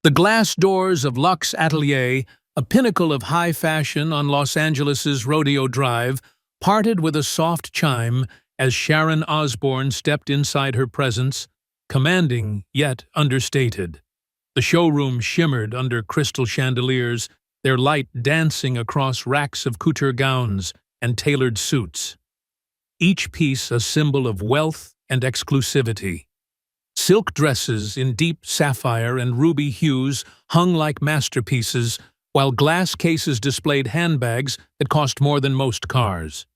The glass doors of Luxe Atelier, a pinnacle of high fashion on Los Angeles's Rodeo Drive, parted with a soft chime as Sharon Osbourne stepped inside her presence, commanding yet understated. The showroom shimmered under crystal chandeliers, their light dancing across racks of couture gowns and tailored suits. Each piece a symbol of wealth and exclusivity. Silk dresses in deep sapphire and ruby hues hung like masterpieces, while glass cases displayed handbags that cost more than most cars.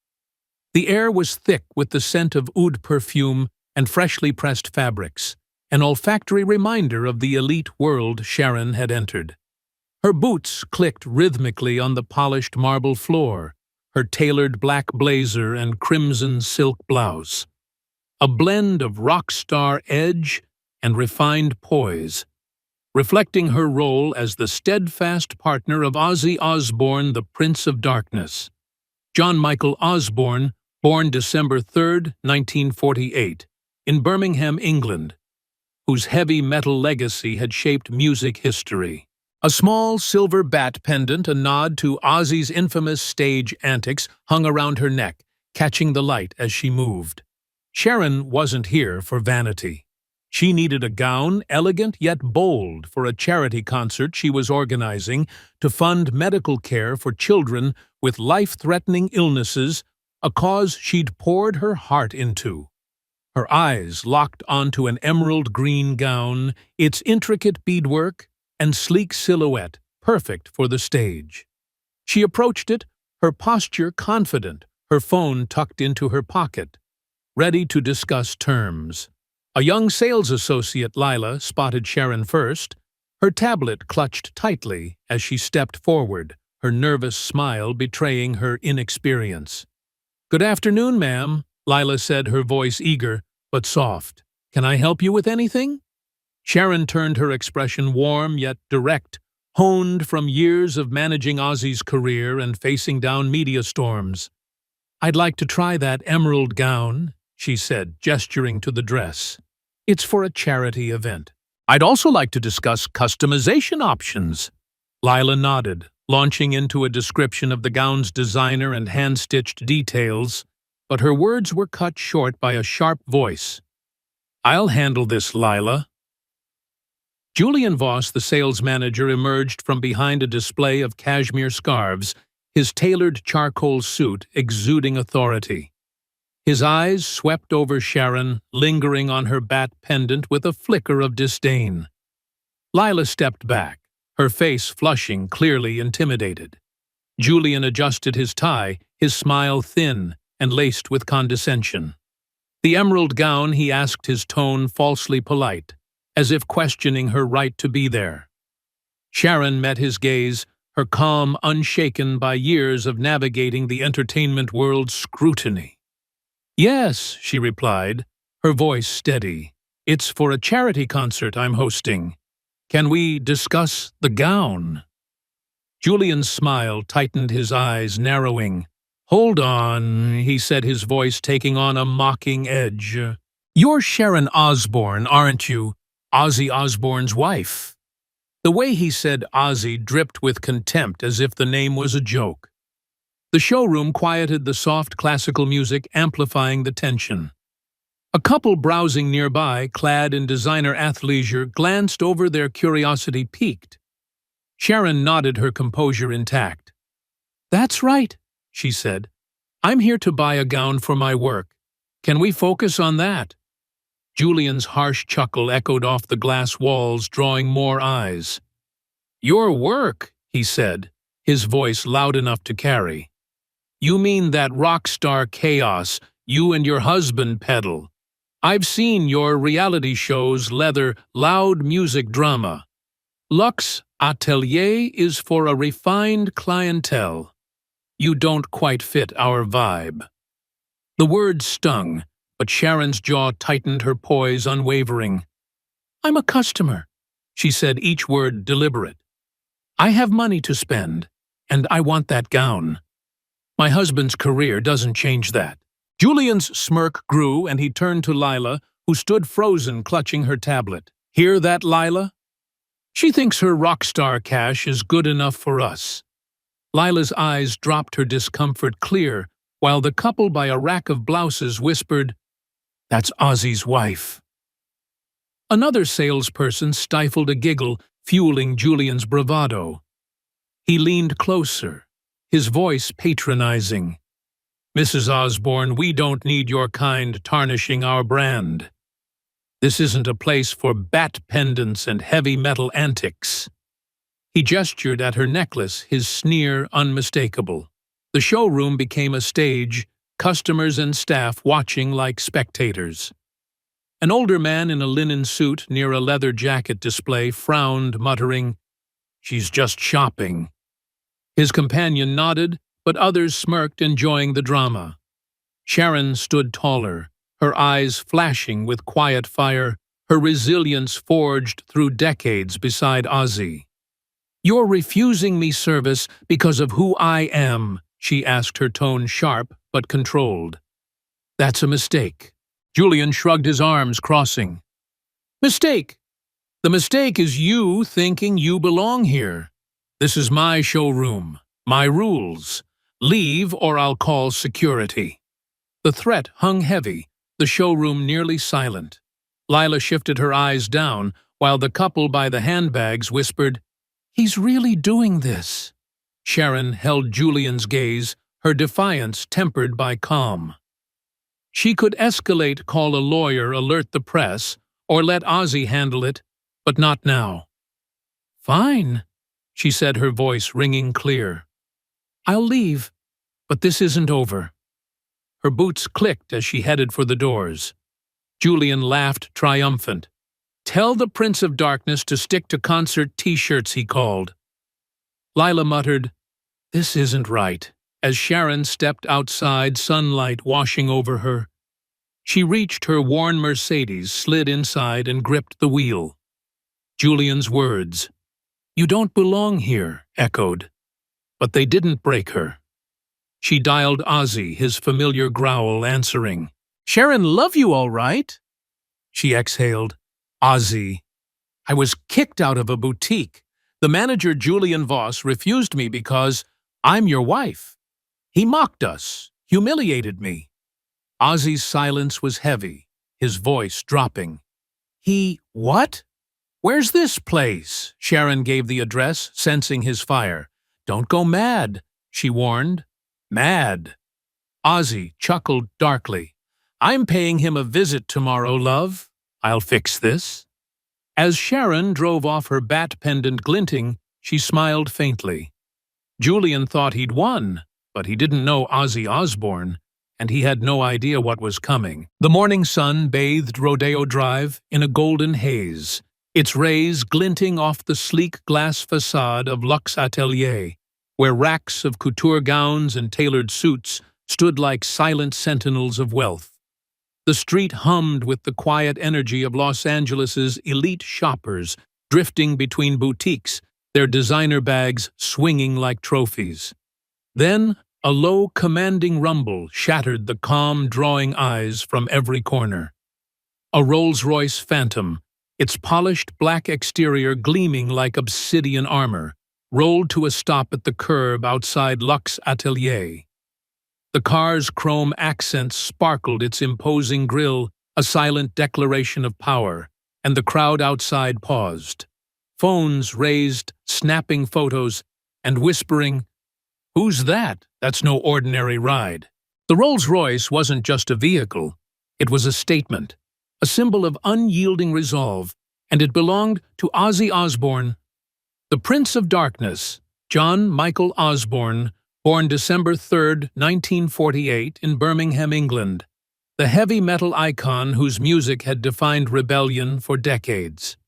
The air was thick with the scent of oud perfume and freshly pressed fabrics, an olfactory reminder of the elite world Sharon had entered. Her boots clicked rhythmically on the polished marble floor, her tailored black blazer and crimson silk blouse. A blend of rock star edge and refined poise, reflecting her role as the steadfast partner of Ozzy Osbourne, the Prince of Darkness. John Michael Osbourne, born December 3, 1948, in Birmingham, England, whose heavy metal legacy had shaped music history. A small silver bat pendant, a nod to Ozzy's infamous stage antics, hung around her neck, catching the light as she moved. Sharon wasn't here for vanity. She needed a gown, elegant yet bold, for a charity concert she was organizing to fund medical care for children with life-threatening illnesses, a cause she'd poured her heart into. Her eyes locked onto an emerald green gown, its intricate beadwork and sleek silhouette perfect for the stage. She approached it, her posture confident, her phone tucked into her pocket, ready to discuss terms. A young sales associate, Lila, spotted Sharon first, her tablet clutched tightly as she stepped forward, her nervous smile betraying her inexperience. "Good afternoon, ma'am," Lila said, her voice eager but soft. "Can I help you with anything?" Sharon turned, her expression warm yet direct, honed from years of managing Ozzy's career and facing down media storms. "I'd like to try that emerald gown," she said, gesturing to the dress. "It's for a charity event." "I'd also like to discuss customization options." Lila nodded, launching into a description of the gown's designer and hand-stitched details, but her words were cut short by a sharp voice. "I'll handle this, Lila." Julian Voss, the sales manager, emerged from behind a display of cashmere scarves, his tailored charcoal suit exuding authority. His eyes swept over Sharon, lingering on her bat pendant with a flicker of disdain. Lila stepped back, her face flushing, clearly intimidated. Julian adjusted his tie, his smile thin and laced with condescension. "The emerald gown," he asked, his tone falsely polite, as if questioning her right to be there. Sharon met his gaze, her calm unshaken by years of navigating the entertainment world's scrutiny. "Yes," she replied, her voice steady. "It's for a charity concert I'm hosting. Can we discuss the gown?" Julian's smile tightened, his eyes narrowing. "Hold on," he said, his voice taking on a mocking edge. "You're Sharon Osbourne, aren't you? Ozzy Osbourne's wife." The way he said Ozzy dripped with contempt, as if the name was a joke. The showroom quieted, the soft classical music amplifying the tension. A couple browsing nearby, clad in designer athleisure, glanced over, their curiosity piqued. Sharon nodded, her composure intact. "That's right," she said. "I'm here to buy a gown for my work. Can we focus on that?" Julian's harsh chuckle echoed off the glass walls, drawing more eyes. "Your work," he said, his voice loud enough to carry. "You mean that rock star chaos you and your husband peddle? I've seen your reality shows, leather, loud music drama. Luxe Atelier is for a refined clientele. You don't quite fit our vibe." The words stung, but Sharon's jaw tightened, her poise unwavering. "I'm a customer," she said, each word deliberate. "I have money to spend, and I want that gown. My husband's career doesn't change that." Julian's smirk grew, and he turned to Lila, who stood frozen, clutching her tablet. "Hear that, Lila? She thinks her rock star cash is good enough for us. Lila's eyes dropped her discomfort clear, while the couple by a rack of blouses whispered, "That's Ozzy's wife." Another salesperson stifled a giggle, fueling Julian's bravado. He leaned closer, his voice patronizing. "Mrs. Osbourne, we don't need your kind tarnishing our brand. This isn't a place for bat pendants and heavy metal antics." He gestured at her necklace, his sneer unmistakable. The showroom became a stage, customers and staff watching like spectators. An older man in a linen suit near a leather jacket display frowned, muttering, "She's just shopping." His companion nodded, but others smirked, enjoying the drama. Sharon stood taller, her eyes flashing with quiet fire, her resilience forged through decades beside Ozzy. "You're refusing me service because of who I am," she asked, her tone sharp but controlled. "That's a mistake." Julian shrugged his arms, crossing. "Mistake? The mistake is you thinking you belong here. This is my showroom, my rules. Leave or I'll call security." The threat hung heavy, the showroom nearly silent. Lila shifted her eyes down, while the couple by the handbags whispered, "He's really doing this." Sharon held Julian's gaze, her defiance tempered by calm. She could escalate, call a lawyer, alert the press, or let Ozzy handle it, but not now. "Fine," she said, her voice ringing clear. "I'll leave, but this isn't over." Her boots clicked as she headed for the doors. Julian laughed, triumphant. "Tell the Prince of Darkness to stick to concert T-shirts," he called. Lila muttered, "This isn't right," as Sharon stepped outside, sunlight washing over her. She reached her worn Mercedes, slid inside, and gripped the wheel. Julian's words, "You don't belong here," echoed. But they didn't break her. She dialed Ozzy, his familiar growl answering. "Sharon, love you all right?" She exhaled. "Ozzy, I was kicked out of a boutique. The manager, Julian Voss, refused me because I'm your wife. He mocked us, humiliated me." Ozzy's silence was heavy, his voice dropping. "He what? Where's this place?" Sharon gave the address, sensing his fire. "Don't go mad," she warned. "Mad?" Ozzy chuckled darkly. "I'm paying him a visit tomorrow, love. I'll fix this." As Sharon drove off, her bat pendant glinting, she smiled faintly. Julian thought he'd won, but he didn't know Ozzy Osbourne, and he had no idea what was coming. The morning sun bathed Rodeo Drive in a golden haze, its rays glinting off the sleek glass facade of Luxe Atelier, where racks of couture gowns and tailored suits stood like silent sentinels of wealth. The street hummed with the quiet energy of Los Angeles's elite shoppers drifting between boutiques, their designer bags swinging like trophies. Then, a low, commanding rumble shattered the calm, drawing eyes from every corner. A Rolls-Royce Phantom, its polished black exterior gleaming like obsidian armor, rolled to a stop at the curb outside Luxe Atelier. The car's chrome accents sparkled its imposing grille, a silent declaration of power, and the crowd outside paused. Phones raised, snapping photos, and whispering, "Who's that? That's no ordinary ride." The Rolls-Royce wasn't just a vehicle. It was a statement, a symbol of unyielding resolve, and it belonged to Ozzy Osbourne. The Prince of Darkness, John Michael Osbourne, born December 3, 1948, in Birmingham, England, the heavy metal icon whose music had defined rebellion for decades.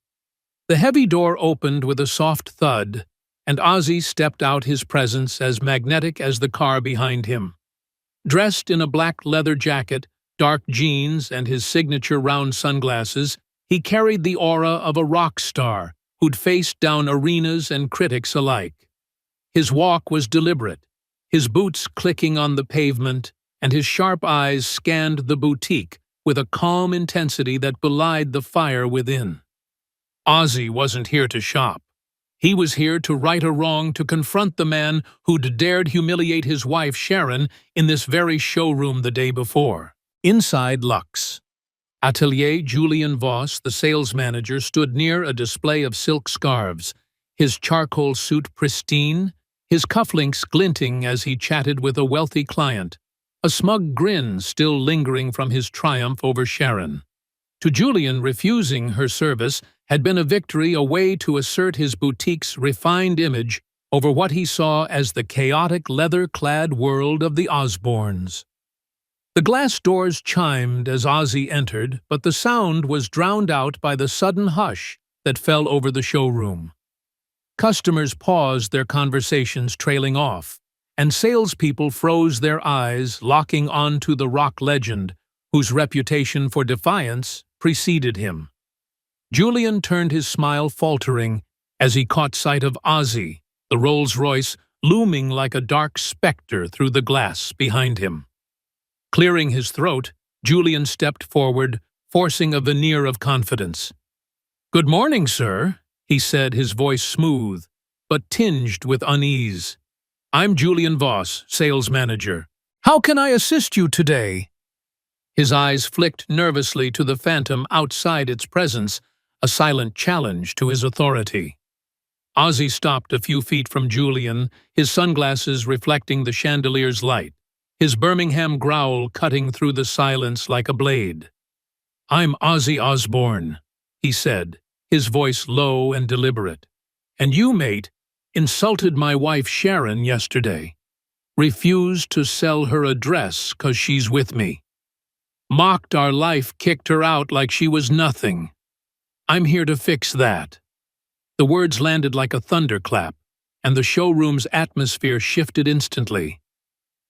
The heavy door opened with a soft thud, and Ozzy stepped out, his presence as magnetic as the car behind him. Dressed in a black leather jacket, dark jeans, and his signature round sunglasses, he carried the aura of a rock star who'd faced down arenas and critics alike. His walk was deliberate, his boots clicking on the pavement, and his sharp eyes scanned the boutique with a calm intensity that belied the fire within. Ozzy wasn't here to shop. He was here to right a wrong, to confront the man who'd dared humiliate his wife, Sharon, in this very showroom the day before. Inside Lux Atelier, Julian Voss, the sales manager, stood near a display of silk scarves, his charcoal suit pristine, his cufflinks glinting as he chatted with a wealthy client, a smug grin still lingering from his triumph over Sharon. To Julian, refusing her service had been a victory, a way to assert his boutique's refined image over what he saw as the chaotic leather-clad world of the Osbournes. The glass doors chimed as Ozzy entered, but the sound was drowned out by the sudden hush that fell over the showroom. Customers paused their conversations, trailing off, and salespeople froze their eyes, locking onto the rock legend, whose reputation for defiance preceded him. Julian turned his smile faltering as he caught sight of Ozzy, the Rolls-Royce, looming like a dark specter through the glass behind him. Clearing his throat, Julian stepped forward, forcing a veneer of confidence. "Good morning, sir," he said, his voice smooth, but tinged with unease. "I'm Julian Voss, sales manager. How can I assist you today?" His eyes flicked nervously to the phantom outside its presence, a silent challenge to his authority. Ozzy stopped a few feet from Julian, his sunglasses reflecting the chandelier's light, his Birmingham growl cutting through the silence like a blade. "I'm Ozzy Osbourne," he said, his voice low and deliberate. "And you, mate, insulted my wife Sharon yesterday. Refused to sell her a dress 'cause she's with me. Mocked our life, kicked her out like she was nothing. I'm here to fix that." The words landed like a thunderclap, and the showroom's atmosphere shifted instantly.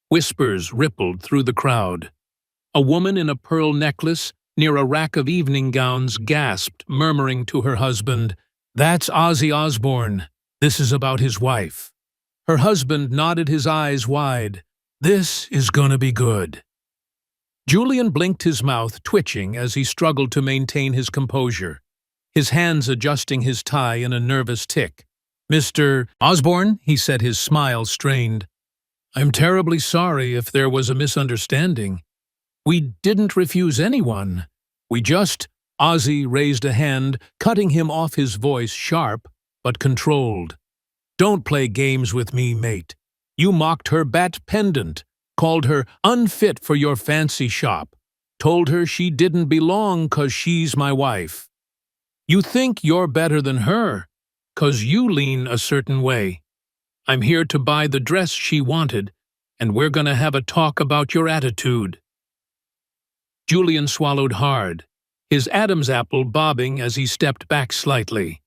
Whispers rippled through the crowd. A woman in a pearl necklace near a rack of evening gowns gasped, murmuring to her husband, "That's Ozzy Osbourne. This is about his wife." Her husband nodded, his eyes wide. "This is gonna be good." Julian blinked, his mouth twitching as he struggled to maintain his composure, his hands adjusting his tie in a nervous tick. "Mr. Osbourne," he said, his smile strained, "I'm terribly sorry if there was a misunderstanding. We didn't refuse anyone. We just—" Ozzy raised a hand, cutting him off, his voice sharp but controlled. "Don't play games with me, mate. You mocked her bat pendant, called her unfit for your fancy shop, told her she didn't belong 'cause she's my wife. You think you're better than her 'cause you lean a certain way. I'm here to buy the dress she wanted, and we're gonna have a talk about your attitude." Julian swallowed hard, his Adam's apple bobbing as he stepped back slightly.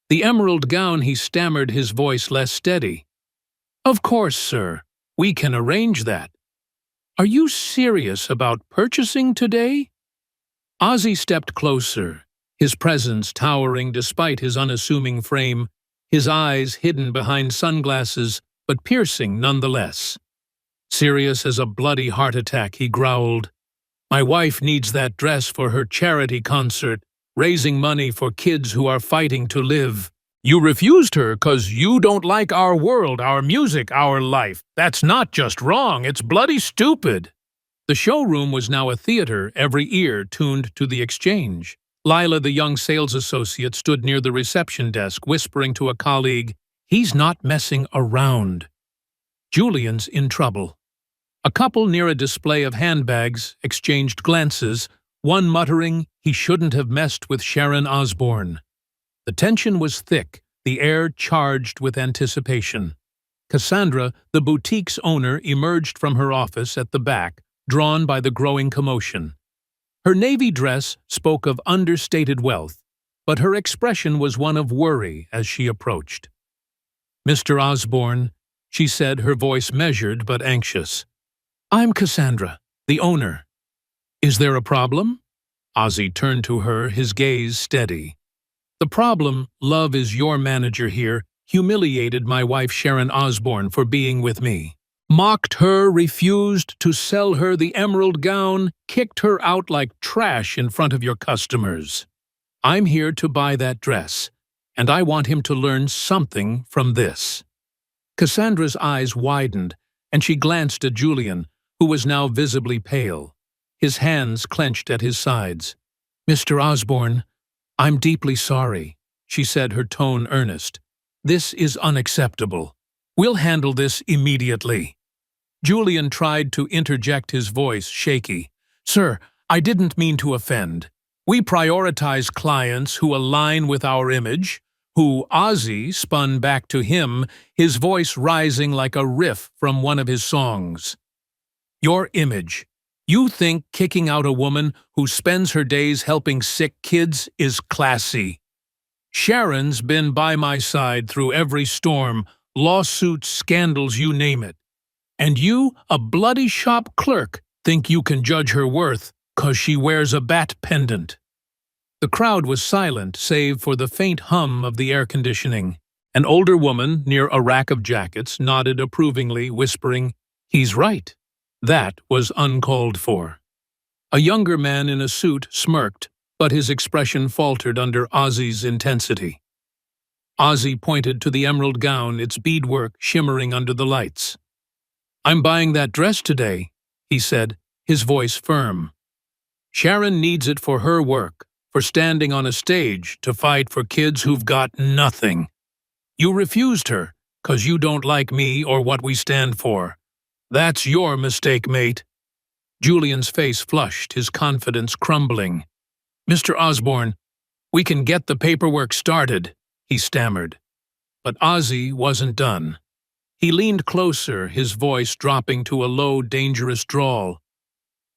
"The emerald gown," he stammered, his voice less steady. "Of course, sir. We can arrange that. Are you serious about purchasing today?" Ozzy stepped closer, his presence towering despite his unassuming frame, his eyes hidden behind sunglasses but piercing nonetheless. Serious as a bloody heart attack, he growled, "My wife needs that dress for her charity concert, raising money for kids who are fighting to live. You refused her 'cause you don't like our world, our music, our life. That's not just wrong, it's bloody stupid." The showroom was now a theater, every ear tuned to the exchange. Lila, the young sales associate, stood near the reception desk, whispering to a colleague, "He's not messing around." Julian's in trouble. A couple near a display of handbags exchanged glances, one muttering, "He shouldn't have messed with Sharon Osbourne." The tension was thick, the air charged with anticipation. Cassandra, the boutique's owner, emerged from her office at the back, drawn by the growing commotion. Her navy dress spoke of understated wealth, but her expression was one of worry as she approached. "Mr. Osbourne," she said, her voice measured but anxious. "I'm Cassandra, the owner. Is there a problem?" Ozzy turned to her, his gaze steady. "The problem, love, is your manager here humiliated my wife Sharon Osbourne for being with me. Mocked her, refused to sell her the emerald gown, kicked her out like trash in front of your customers." I'm here to buy that dress, and I want him to learn something from this." Cassandra's eyes widened, and she glanced at Julian, who was now visibly pale. His hands clenched at his sides. "Mr. Osborne, I'm deeply sorry," she said, her tone earnest. "This is unacceptable. We'll handle this immediately." Julian tried to interject, his voice shaky. "Sir, I didn't mean to offend. We prioritize clients who align with our image," who Ozzy spun back to him, his voice rising like a riff from one of his songs. "Your image. You think kicking out a woman who spends her days helping sick kids is classy. Sharon's been by my side through every storm, lawsuits, scandals, you name it. And you, a bloody shop clerk, think you can judge her worth 'cause she wears a bat pendant." The crowd was silent save for the faint hum of the air conditioning. An older woman near a rack of jackets nodded approvingly, whispering, "He's right." That was uncalled for. A younger man in a suit smirked, but his expression faltered under Ozzy's intensity. Ozzy pointed to the emerald gown, its beadwork shimmering under the lights. "I'm buying that dress today," he said, his voice firm. "Sharon needs it for her work, for standing on a stage to fight for kids who've got nothing. You refused her, 'cause you don't like me or what we stand for. That's your mistake, mate." Julian's face flushed, his confidence crumbling. "Mr. Osborne, we can get the paperwork started," he stammered. But Ozzy wasn't done. He leaned closer, his voice dropping to a low, dangerous drawl.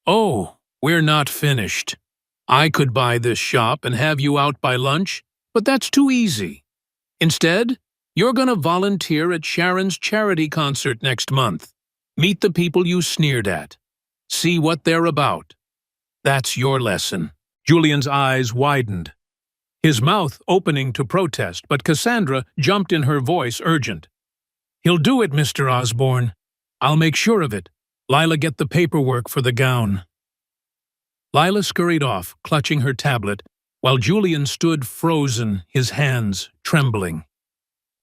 "Oh, we're not finished. I could buy this shop and have you out by lunch, but that's too easy. Instead, you're gonna volunteer at Sharon's charity concert next month. Meet the people you sneered at. See what they're about. That's your lesson." Julian's eyes widened, his mouth opening to protest, but Cassandra jumped in, her voice urgent. "He'll do it, Mr. Osborne. I'll make sure of it. Lila, get the paperwork for the gown." Lila scurried off, clutching her tablet, while Julian stood frozen, his hands trembling.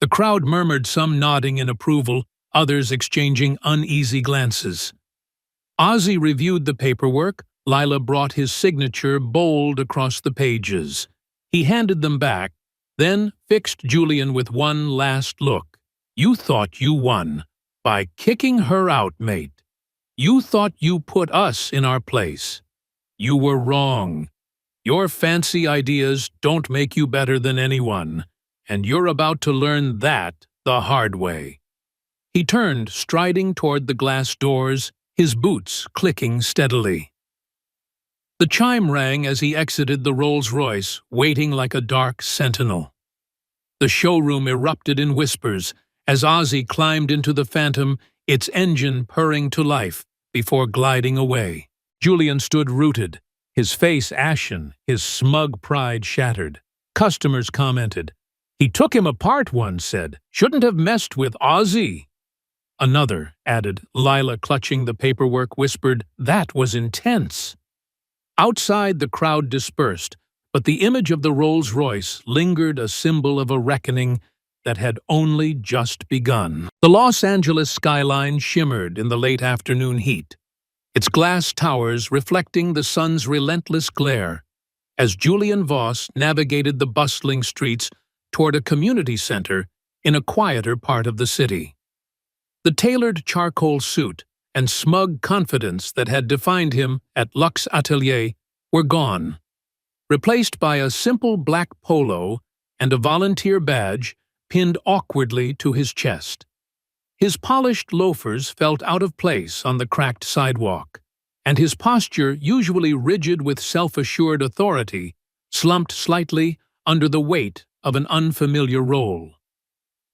The crowd murmured, some nodding in approval, others exchanging uneasy glances. Ozzy reviewed the paperwork. Lila brought his signature bold across the pages. He handed them back, then fixed Julian with one last look. "You thought you won by kicking her out, mate. You thought you put us in our place. You were wrong. Your fancy ideas don't make you better than anyone, and you're about to learn that the hard way." He turned, striding toward the glass doors, his boots clicking steadily. The chime rang as he exited the Rolls-Royce, waiting like a dark sentinel. The showroom erupted in whispers as Ozzy climbed into the Phantom, its engine purring to life before gliding away. Julian stood rooted, his face ashen, his smug pride shattered. Customers commented. "He took him apart," one said. "Shouldn't have messed with Ozzy." Another added. Lila, clutching the paperwork, whispered, "That was intense." Outside, the crowd dispersed, but the image of the Rolls-Royce lingered, a symbol of a reckoning that had only just begun. The Los Angeles skyline shimmered in the late afternoon heat, its glass towers reflecting the sun's relentless glare, as Julian Voss navigated the bustling streets toward a community center in a quieter part of the city. The tailored charcoal suit and smug confidence that had defined him at Luxe Atelier were gone, replaced by a simple black polo and a volunteer badge pinned awkwardly to his chest. His polished loafers felt out of place on the cracked sidewalk, and his posture, usually rigid with self-assured authority, slumped slightly under the weight of an unfamiliar role.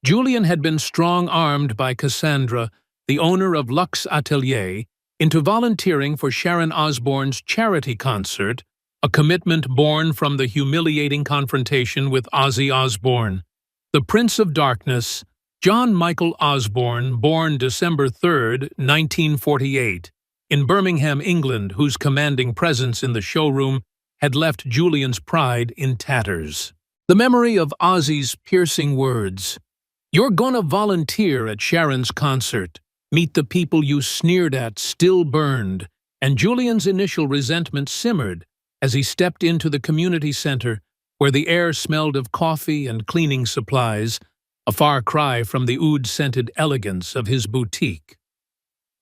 Julian had been strong-armed by Cassandra, the owner of Luxe Atelier, into volunteering for Sharon Osbourne's charity concert, a commitment born from the humiliating confrontation with Ozzy Osbourne. The Prince of Darkness, John Michael Osborne, born December 3, 1948, in Birmingham, England, whose commanding presence in the showroom had left Julian's pride in tatters. The memory of Ozzy's piercing words, "You're gonna volunteer at Sharon's concert. Meet the people you sneered at," still burned, and Julian's initial resentment simmered as he stepped into the community center where the air smelled of coffee and cleaning supplies, a far cry from the oud-scented elegance of his boutique.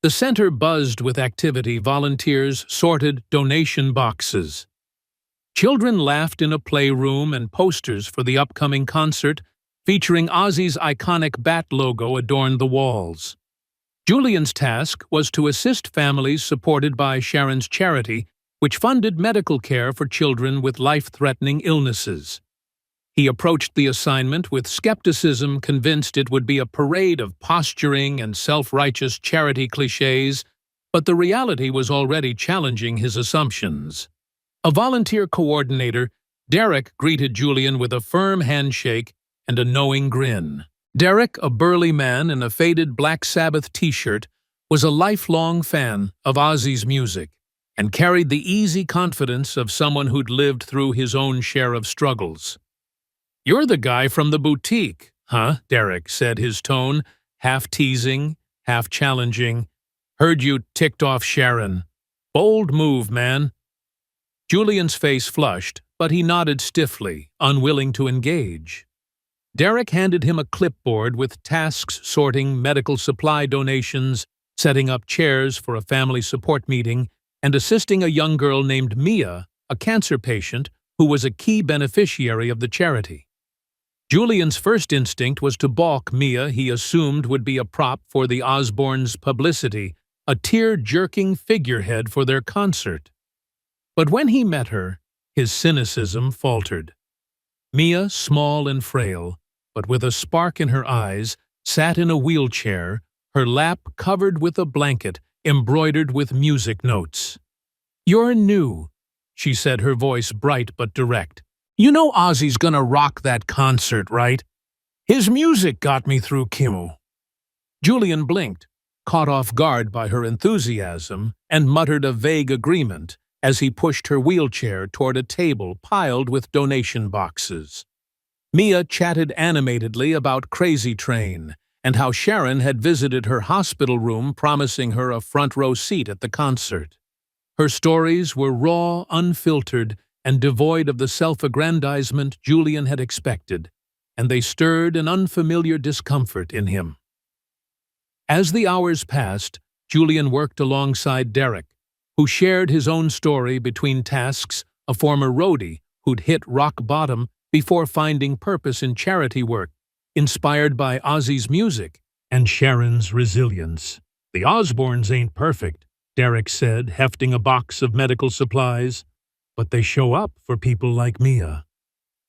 The center buzzed with activity. Volunteers sorted donation boxes. Children laughed in a playroom, and posters for the upcoming concert featuring Ozzy's iconic bat logo adorned the walls. Julian's task was to assist families supported by Sharon's charity, which funded medical care for children with life-threatening illnesses. He approached the assignment with skepticism, convinced it would be a parade of posturing and self-righteous charity clichés, but the reality was already challenging his assumptions. A volunteer coordinator, Derek, greeted Julian with a firm handshake and a knowing grin. Derek, a burly man in a faded Black Sabbath t-shirt, was a lifelong fan of Ozzy's music and carried the easy confidence of someone who'd lived through his own share of struggles. "You're the guy from the boutique, huh?" Derek said, his tone half teasing, half challenging. "Heard you ticked off Sharon. Bold move, man." Julian's face flushed, but he nodded stiffly, unwilling to engage. Derek handed him a clipboard with tasks sorting medical supply donations, setting up chairs for a family support meeting, and assisting a young girl named Mia, a cancer patient who was a key beneficiary of the charity. Julian's first instinct was to balk Mia. He assumed would be a prop for the Osbournes' publicity, a tear-jerking figurehead for their concert. But when he met her, his cynicism faltered. Mia, small and frail, but with a spark in her eyes, sat in a wheelchair, her lap covered with a blanket embroidered with music notes. "You're new," she said, her voice bright but direct. "You know Ozzy's gonna rock that concert, right? His music got me through chemo." Julian blinked, caught off guard by her enthusiasm, and muttered a vague agreement as he pushed her wheelchair toward a table piled with donation boxes. Mia chatted animatedly about Crazy Train and how Sharon had visited her hospital room, promising her a front-row seat at the concert. Her stories were raw, unfiltered, and devoid of the self-aggrandizement Julian had expected, and they stirred an unfamiliar discomfort in him. As the hours passed, Julian worked alongside Derek, who shared his own story between tasks, a former roadie who'd hit rock bottom before finding purpose in charity work, inspired by Ozzy's music and Sharon's resilience. "The Osbournes ain't perfect," Derek said, hefting a box of medical supplies, "but they show up for people like Mia.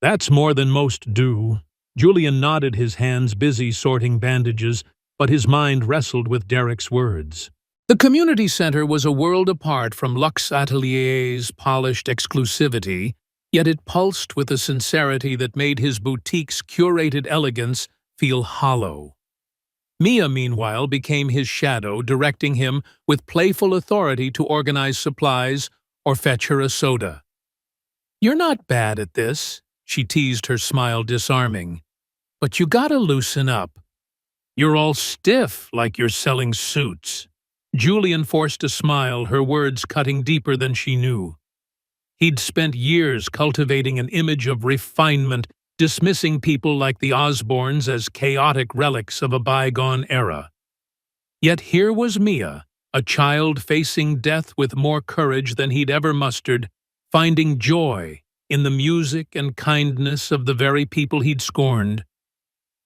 That's more than most do." Julian nodded, his hands busy sorting bandages, but his mind wrestled with Derek's words. The community center was a world apart from Luxe Atelier's polished exclusivity, yet it pulsed with a sincerity that made his boutique's curated elegance feel hollow. Mia, meanwhile, became his shadow, directing him with playful authority to organize supplies or fetch her a soda. "You're not bad at this," she teased, her smile disarming. "But you gotta loosen up. You're all stiff like you're selling suits." Julian forced a smile, her words cutting deeper than she knew. He'd spent years cultivating an image of refinement, dismissing people like the Osbournes as chaotic relics of a bygone era. Yet here was Mia, a child facing death with more courage than he'd ever mustered, finding joy in the music and kindness of the very people he'd scorned.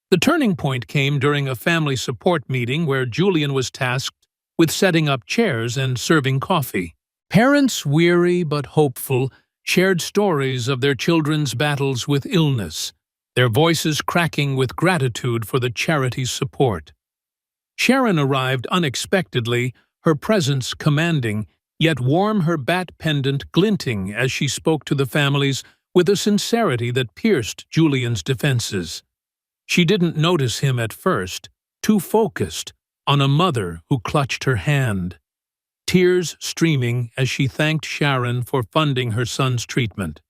The turning point came during a family support meeting where Julian was tasked with setting up chairs and serving coffee. Parents, weary but hopeful, shared stories of their children's battles with illness, their voices cracking with gratitude for the charity's support. Sharon arrived unexpectedly, her presence commanding, yet warm, her bat pendant glinting as she spoke to the families with a sincerity that pierced Julian's defenses. She didn't notice him at first, too focused on a mother who clutched her hand. tears streaming as she thanked Sharon for funding her son's treatment.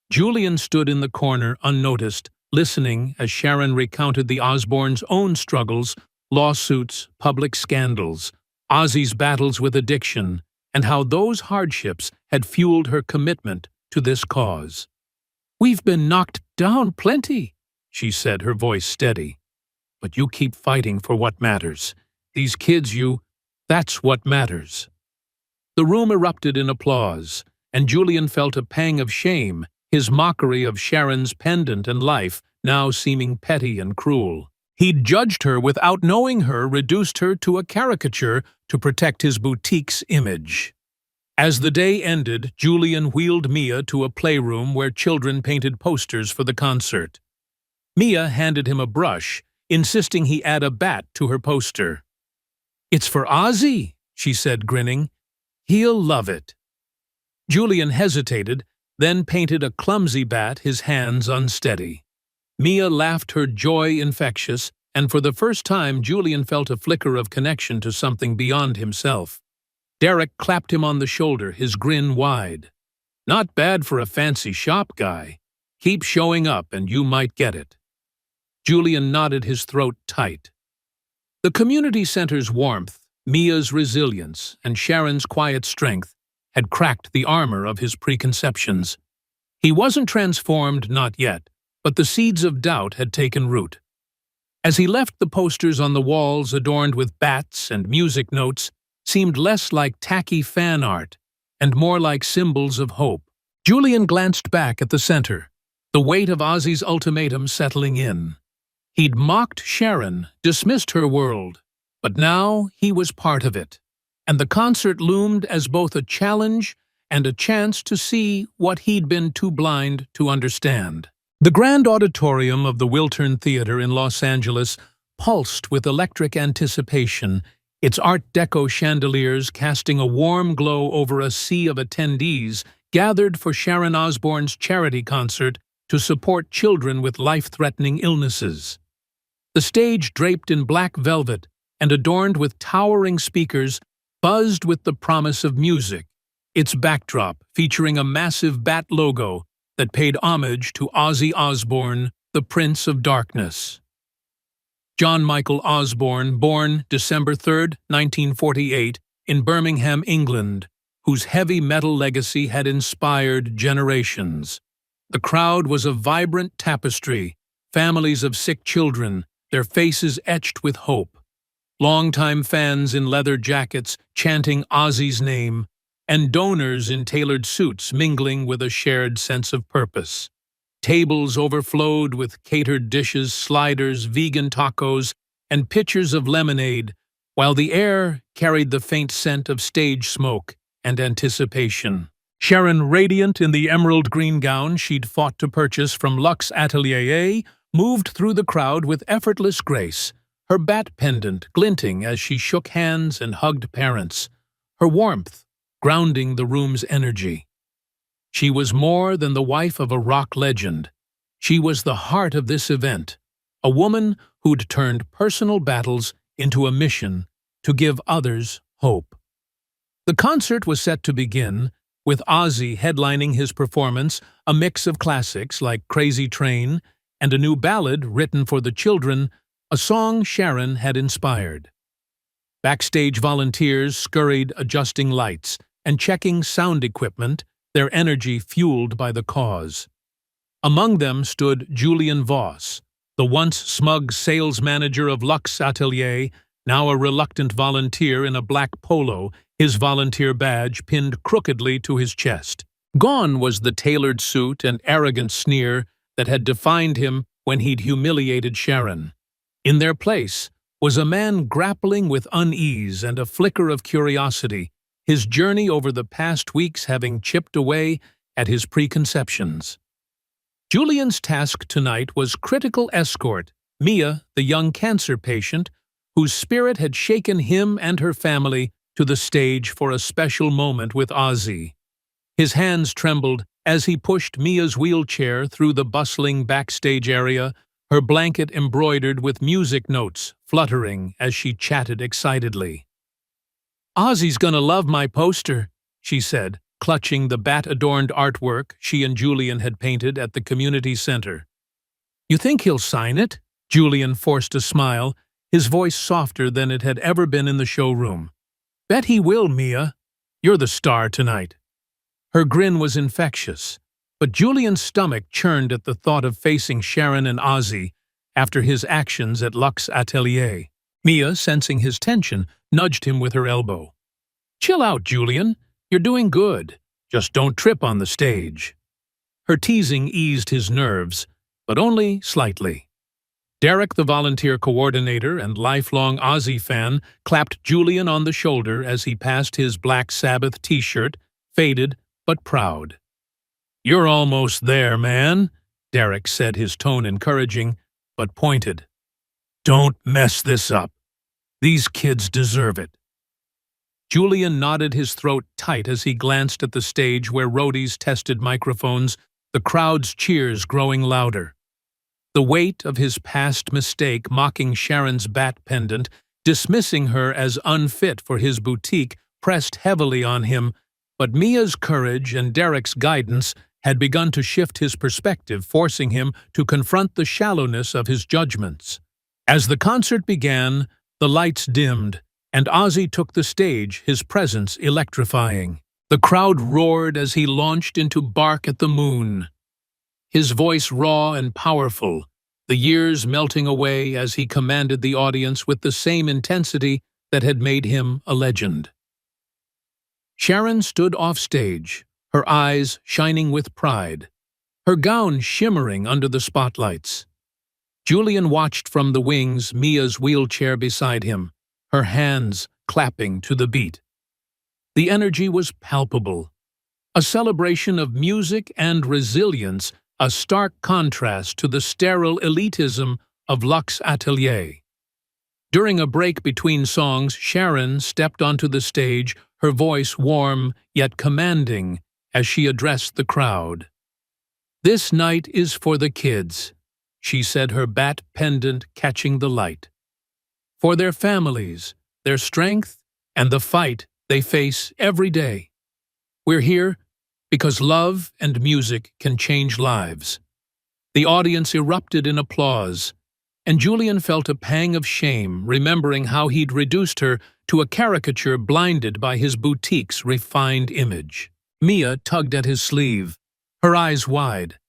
Julian stood in the corner unnoticed, listening as Sharon recounted the Osbournes' own struggles, lawsuits, public scandals, Ozzy's battles with addiction, and how those hardships had fueled her commitment to this cause. "We've been knocked down plenty," she said, her voice steady. "But you keep fighting for what matters. These kids, that's what matters." The room erupted in applause, and Julian felt a pang of shame, his mockery of Sharon's pendant and life now seeming petty and cruel. He'd judged her without knowing her, reduced her to a caricature to protect his boutique's image. As the day ended, Julian wheeled Mia to a playroom where children painted posters for the concert. Mia handed him a brush, insisting he add a bat to her poster. "It's for Ozzy," she said, grinning. "He'll love it." Julian hesitated, then painted a clumsy bat, his hands unsteady. Mia laughed, her joy infectious, and for the first time Julian felt a flicker of connection to something beyond himself. Derek clapped him on the shoulder, his grin wide. "Not bad for a fancy shop guy. Keep showing up and you might get it." Julian nodded, his throat tight. The community center's warmth, Mia's resilience, and Sharon's quiet strength had cracked the armor of his preconceptions. He wasn't transformed, not yet, but the seeds of doubt had taken root. As he left, the posters on the walls adorned with bats and music notes seemed less like tacky fan art and more like symbols of hope. Julian glanced back at the center, the weight of Ozzy's ultimatum settling in. He'd mocked Sharon, dismissed her world, but now he was part of it, and the concert loomed as both a challenge and a chance to see what he'd been too blind to understand. The grand auditorium of the Wiltern Theater in Los Angeles pulsed with electric anticipation, its Art Deco chandeliers casting a warm glow over a sea of attendees gathered for Sharon Osbourne's charity concert to support children with life-threatening illnesses. The stage, draped in black velvet and adorned with towering speakers, buzzed with the promise of music, its backdrop featuring a massive bat logo that paid homage to Ozzy Osbourne, the Prince of Darkness. John Michael Osbourne, born December 3, 1948, in Birmingham, England, whose heavy metal legacy had inspired generations. The crowd was a vibrant tapestry, families of sick children, their faces etched with hope. Longtime fans in leather jackets chanting Ozzy's name, and donors in tailored suits mingling with a shared sense of purpose. Tables overflowed with catered dishes, sliders, vegan tacos, and pitchers of lemonade, while the air carried the faint scent of stage smoke and anticipation. Sharon, radiant in the emerald green gown she'd fought to purchase from Luxe Atelier, moved through the crowd with effortless grace, her bat pendant glinting as she shook hands and hugged parents, her warmth grounding the room's energy. She was more than the wife of a rock legend. She was the heart of this event, a woman who'd turned personal battles into a mission to give others hope. The concert was set to begin, with Ozzy headlining his performance, a mix of classics like Crazy Train and a new ballad written for the children, a song Sharon had inspired. Backstage volunteers scurried, adjusting lights and checking sound equipment, their energy fueled by the cause. Among them stood Julian Voss, the once smug sales manager of Luxe Atelier, now a reluctant volunteer in a black polo, his volunteer badge pinned crookedly to his chest. Gone was the tailored suit and arrogant sneer that had defined him when he'd humiliated Sharon. In their place was a man grappling with unease and a flicker of curiosity, his journey over the past weeks having chipped away at his preconceptions. Julian's task tonight was critical escort Mia, the young cancer patient, whose spirit had shaken him and her family to the stage for a special moment with Ozzy. His hands trembled as he pushed Mia's wheelchair through the bustling backstage area, her blanket embroidered with music notes fluttering as she chatted excitedly. Ozzy's gonna love my poster, she said, clutching the bat-adorned artwork she and Julian had painted at the community center. You think he'll sign it? Julian forced a smile, his voice softer than it had ever been in the showroom. Bet he will, Mia. You're the star tonight. Her grin was infectious, but Julian's stomach churned at the thought of facing Sharon and Ozzy after his actions at Luxe Atelier. Mia, sensing his tension, nudged him with her elbow. Chill out, Julian. You're doing good. Just don't trip on the stage. Her teasing eased his nerves, but only slightly. Derek, the volunteer coordinator and lifelong Ozzy fan, clapped Julian on the shoulder as he passed his Black Sabbath t-shirt, faded but proud. You're almost there, man, Derek said, his tone encouraging, but pointed. Don't mess this up. These kids deserve it. Julian nodded, his throat tight as he glanced at the stage where roadies tested microphones, the crowd's cheers growing louder. The weight of his past mistake, mocking Sharon's bat pendant, dismissing her as unfit for his boutique, pressed heavily on him, but Mia's courage and Derek's guidance had begun to shift his perspective, forcing him to confront the shallowness of his judgments. As the concert began, the lights dimmed, and Ozzy took the stage, his presence electrifying. The crowd roared as he launched into Bark at the Moon. His voice raw and powerful, the years melting away as he commanded the audience with the same intensity that had made him a legend. Sharon stood off stage, her eyes shining with pride, her gown shimmering under the spotlights. Julian watched from the wings, Mia's wheelchair beside him, her hands clapping to the beat. The energy was palpable, a celebration of music and resilience, a stark contrast to the sterile elitism of Luxe Atelier. During a break between songs, Sharon stepped onto the stage, her voice warm yet commanding as she addressed the crowd. This night is for the kids, she said, her bat pendant catching the light. For their families, their strength, and the fight they face every day. We're here because love and music can change lives. The audience erupted in applause, and Julian felt a pang of shame, remembering how he'd reduced her to a caricature blinded by his boutique's refined image. Mia tugged at his sleeve, her eyes wide.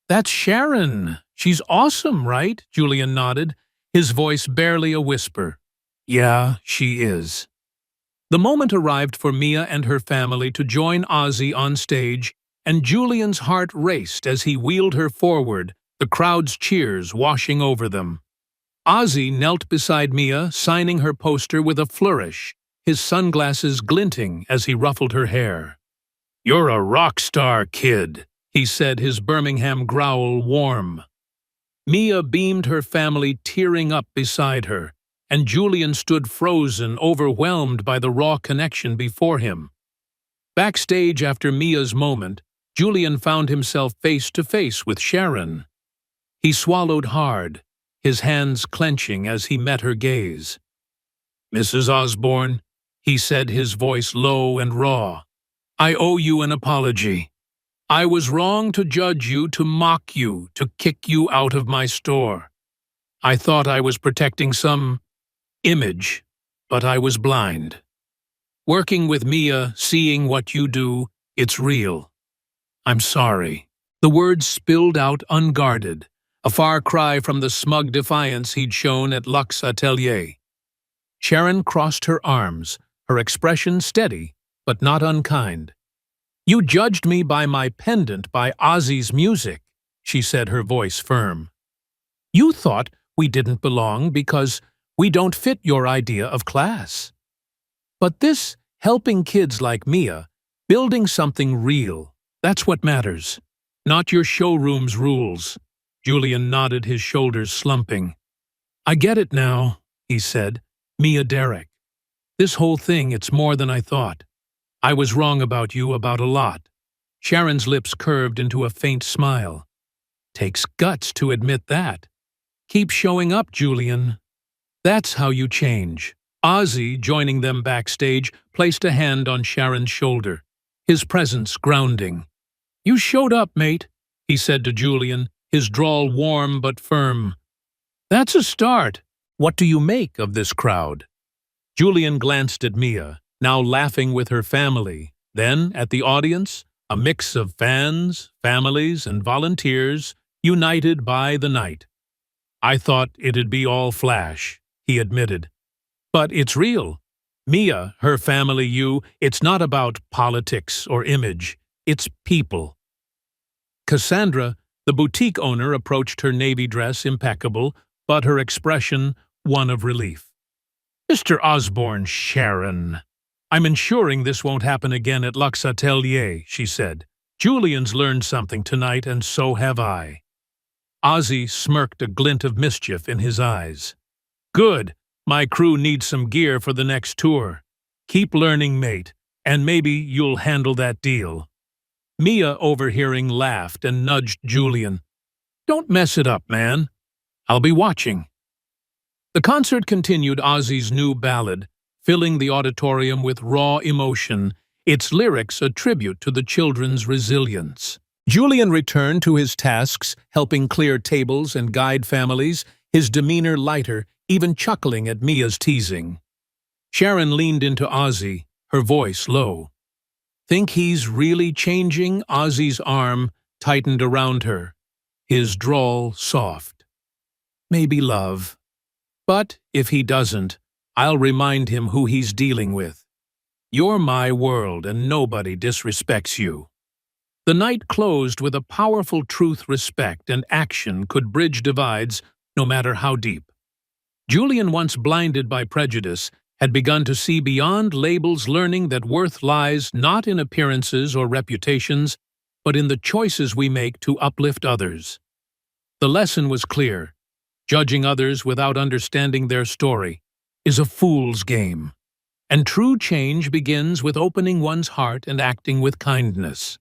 That's Sharon. She's awesome, right? Julian nodded, his voice barely a whisper. Yeah, she is. The moment arrived for Mia and her family to join Ozzy on stage, and Julian's heart raced as he wheeled her forward, the crowd's cheers washing over them. Ozzy knelt beside Mia, signing her poster with a flourish, his sunglasses glinting as he ruffled her hair. You're a rock star, kid, he said, his Birmingham growl warm. Mia beamed, her family tearing up beside her, and Julian stood frozen, overwhelmed by the raw connection before him. Backstage after Mia's moment, Julian found himself face to face with Sharon. He swallowed hard, his hands clenching as he met her gaze. Mrs. Osbourne, he said, his voice low and raw, I owe you an apology. I was wrong to judge you, to mock you, to kick you out of my store. I thought I was protecting some image, but I was blind. Working with Mia, seeing what you do, it's real. I'm sorry. The words spilled out unguarded, a far cry from the smug defiance he'd shown at Luxe Atelier. Sharon crossed her arms, her expression steady, but not unkind. You judged me by my pendant, by Ozzy's music, she said, her voice firm. You thought we didn't belong because we don't fit your idea of class. But this, helping kids like Mia, building something real, that's what matters, not your showroom's rules. Julian nodded, his shoulders slumping. I get it now, he said. Mia, Derek. This whole thing, it's more than I thought. I was wrong about you, about a lot. Sharon's lips curved into a faint smile. Takes guts to admit that. Keep showing up, Julian. That's how you change. Ozzy, joining them backstage, placed a hand on Sharon's shoulder, his presence grounding. "You showed up, mate," he said to Julian, his drawl warm but firm. "That's a start. What do you make of this crowd?" Julian glanced at Mia, now laughing with her family, then at the audience, a mix of fans, families, and volunteers, united by the night. "I thought it'd be all flash," he admitted. "But it's real. Mia, her family, it's not about politics or image. It's people." Cassandra, the boutique owner, approached her navy dress impeccable, but her expression one of relief. "Mr. Osbourne, Sharon, I'm ensuring this won't happen again at Luxe Atelier," she said. "Julian's learned something tonight, and so have I." Ozzy smirked, a glint of mischief in his eyes. "Good. My crew needs some gear for the next tour. Keep learning, mate, and maybe you'll handle that deal." Mia, overhearing, laughed and nudged Julian. "Don't mess it up, man. I'll be watching." The concert continued Ozzy's new ballad, filling the auditorium with raw emotion, its lyrics a tribute to the children's resilience. Julian returned to his tasks, helping clear tables and guide families, his demeanor lighter, even chuckling at Mia's teasing. Sharon leaned into Ozzy, her voice low. "Think he's really changing?" Ozzy's arm tightened around her, his drawl soft. "Maybe, love. But if he doesn't, I'll remind him who he's dealing with. You're my world, and nobody disrespects you." The night closed with a powerful truth: respect and action could bridge divides, no matter how deep. Julian, once blinded by prejudice, had begun to see beyond labels, learning that worth lies not in appearances or reputations, but in the choices we make to uplift others. The lesson was clear: judging others without understanding their story is a fool's game, and true change begins with opening one's heart and acting with kindness.